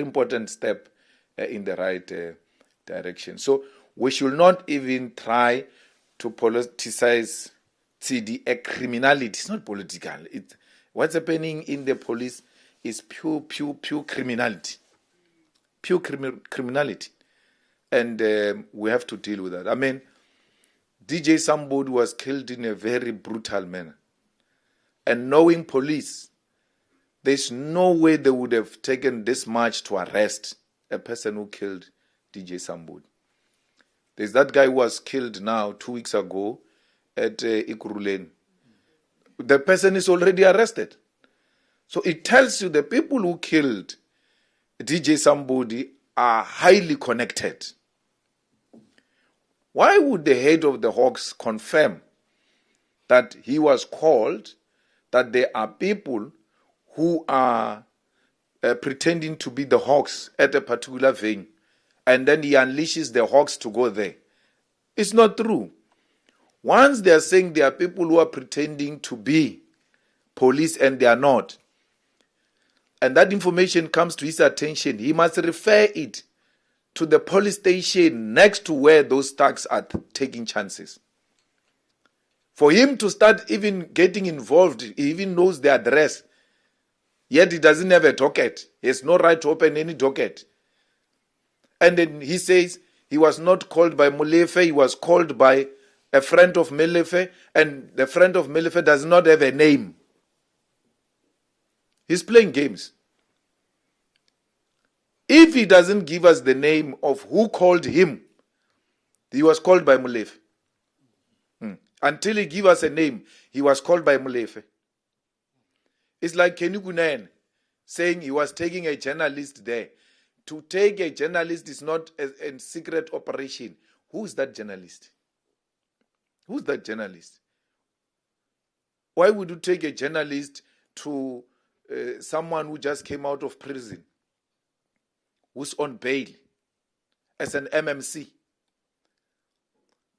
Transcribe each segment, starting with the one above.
important step in the right direction. So we should not even try to politicize TD a criminality. It's not political. What's happening in the police is pure criminality. Pure criminality. And we have to deal with that. I mean, DJ Somebody was killed in a very brutal manner. And knowing police, there's no way they would have taken this much to arrest a person who killed DJ Somebody. There's that guy who was killed now 2 weeks ago at Ikuruleni. The person is already arrested. So it tells you the people who killed DJ Somebody are highly connected. Why would the head of the Hawks confirm that he was called, that there are people who are pretending to be the Hawks at a particular venue, and then he unleashes the Hawks to go there? It's not true. Once they are saying there are people who are pretending to be police and they are not, and that information comes to his attention, he must refer it to the police station next to where those thugs are taking chances. For him to start even getting involved, he even knows the address, yet he doesn't have a docket. He has no right to open any docket. And then he says he was not called by Molefe, he was called by a friend of Molefe, and the friend of Molefe does not have a name. He's playing games. If he doesn't give us the name of who called him, he was called by Molefe. Until he give us a name, he was called by Molefe. It's like Kunene saying he was taking a journalist there. To take a journalist is not a secret operation. Who is that journalist? Who's that journalist? Why would you take a journalist to someone who just came out of prison, who's on bail, as an MMC?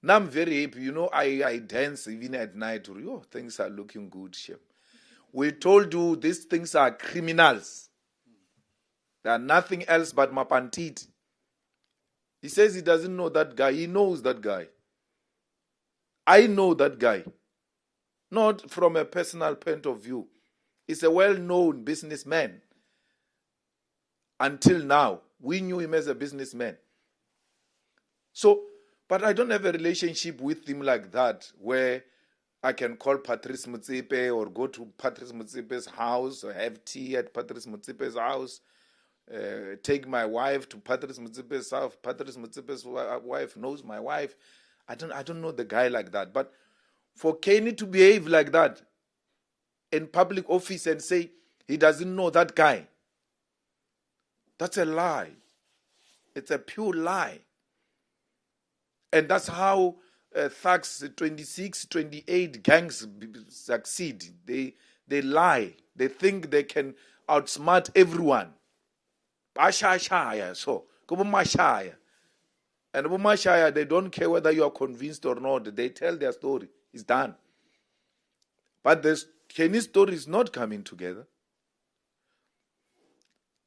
Now I'm very happy. You know, I dance even at night. Oh, things are looking good, Shem. We told you these things are criminals. They are nothing else but Mapantiti. He says he doesn't know that guy. He knows that guy. I know that guy. Not from a personal point of view. He's a well-known businessman. Until now, we knew him as a businessman. So, but I don't have a relationship with him like that, where I can call Patrice Motsepe or go to Patrice Motsepe's house or have tea at Patrice Motsepe's house, take my wife to Patrice Motsepe's house. Patrice Motsepe's wife knows my wife. I don't know the guy like that. But for Kenny to behave like that in public office and say he doesn't know that guy, that's a lie. It's a pure lie. And that's how thugs, 26, 28 gangs succeed. They lie. They think they can outsmart everyone. So, and Mashaya, they don't care whether you are convinced or not. They tell their story. It's done. But the Kenny's story is not coming together.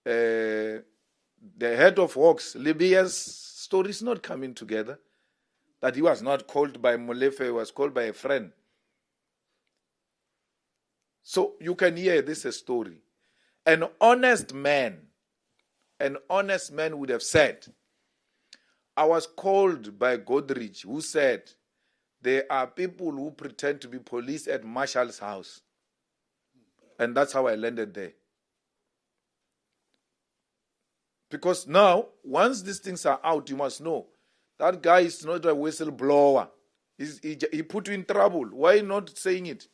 The head of Hawks, Libya's story is not coming together. That he was not called by Molefe, he was called by a friend. So you can hear this story. An honest man would have said, I was called by Godrich, who said, there are people who pretend to be police at Marshall's house. And that's how I landed there. Because now, once these things are out, you must know, that guy is not a whistleblower. He put you in trouble. Why not saying it?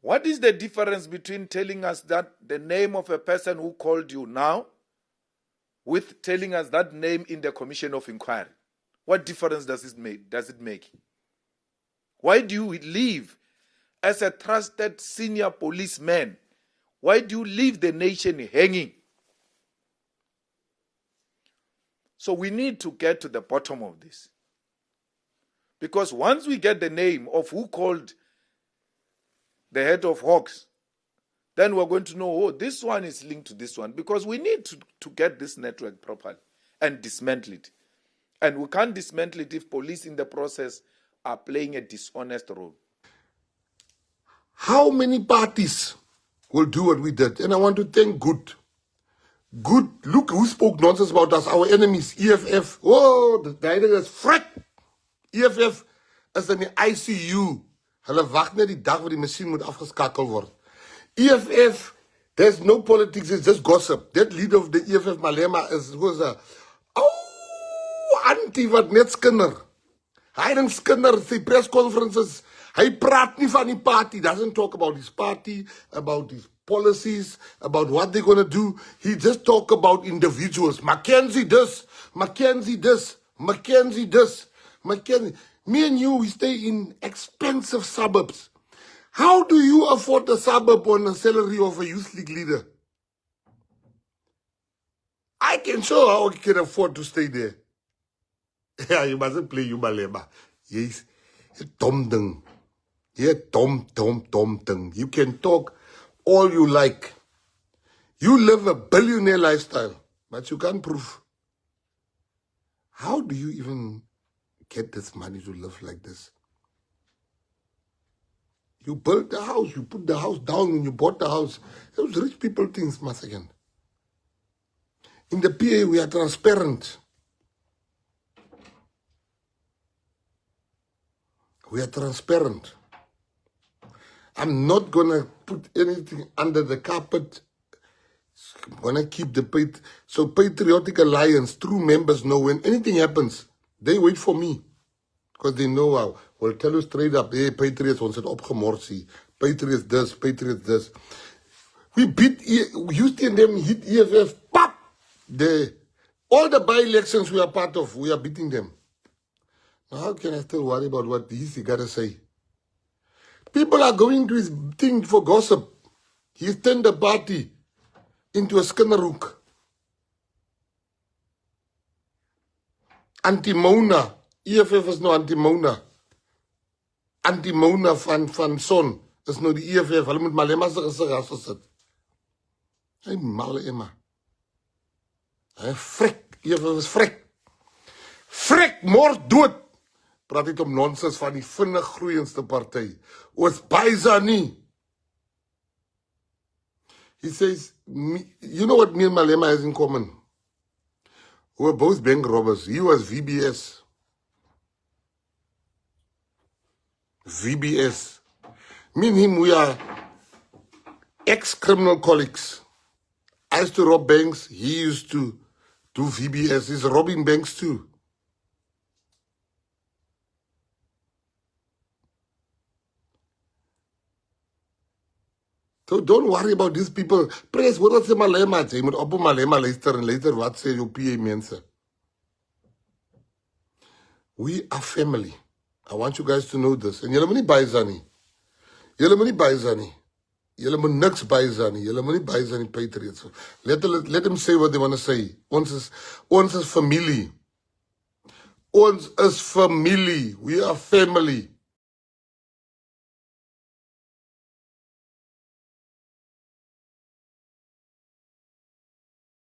What is the difference between telling us that the name of a person who called you now with telling us that name in the commission of inquiry? What difference does it make? Why do you leave as a trusted senior policeman? Why do you leave the nation hanging? So we need to get to the bottom of this. Because once we get the name of who called the head of Hawks, then we're going to know, oh, this one is linked to this one, because we need to get this network properly and dismantle it. And we can't dismantle it if police in the process are playing a dishonest role. How many parties will do what we did? And I want to thank Good. Good, look who spoke nonsense about us, our enemies, EFF. Oh, the guy is fret. EFF is in the ICU. Hulle wag net die dag wat die masjien moet afgeskakel word. EFF, there's no politics, it's just gossip. That leader of the EFF, Malema, was a anti wat net skinder. Hy ding skinder, sy press conferences. Hy praat nie van die party, doesn't talk about his party, about his policies, about what they're going to do. He just talk about individuals. Mckenzie this, Mckenzie this, Mckenzie this, Mckenzie. Me and you, we stay in expensive suburbs. How do you afford a suburb on a salary of a youth league leader? I can show how I can afford to stay there. Yeah, you mustn't play you Malema. Yes, dom ding. Yeah, dom ding. You can talk all you like. You live a billionaire lifestyle, but you can't prove. How do you even get this money to live like this? You built the house, you put the house down when you bought the house. Those rich people things, once again. In the PA, we are transparent. We are transparent. I'm not going to put anything under the carpet. I'm going to keep the so Patriotic Alliance, true members know when anything happens, they wait for me. Because they know how. We'll tell you straight up, hey, Patriots, ons het opgemorsie. Patriots this, Patriots this. We beat, Houston and them hit EFF, pop! All the by-elections we are part of, we are beating them. Now, how can I still worry about what he's got to say? People are going to his thing for gossip. He's turned the party into a skinnerhoek. Anti-Mona. EFF is no anti-Mona. Anti-Mona van Son is nou die EFF. Hulle moet Malema se gesig afgesit. Hy Malema. Hy frik. EFF is frik. Frik, moord, dood. Praat dit om nonsens van die vinnig groeiendste party. Oos Baizani. He says, you know what me and Malema has in common? We were both bank robbers. He was VBS. VBS. Me and him, we are ex-criminal colleagues. I used to rob banks. He used to do VBS. He's robbing banks too. So don't worry about these people. Press, what was the Malema? Jy moet op Malema luister en later wat sê jou PA mense. We are family. I want you guys to know this. En julle moet nie bysa nie. Julle moet nie bysa nie. Julle moet niks bysa nie. Julle moet nie bysa nie, Patriots. Let them say what they want to say. Ons is familie. Ons is familie. We are family.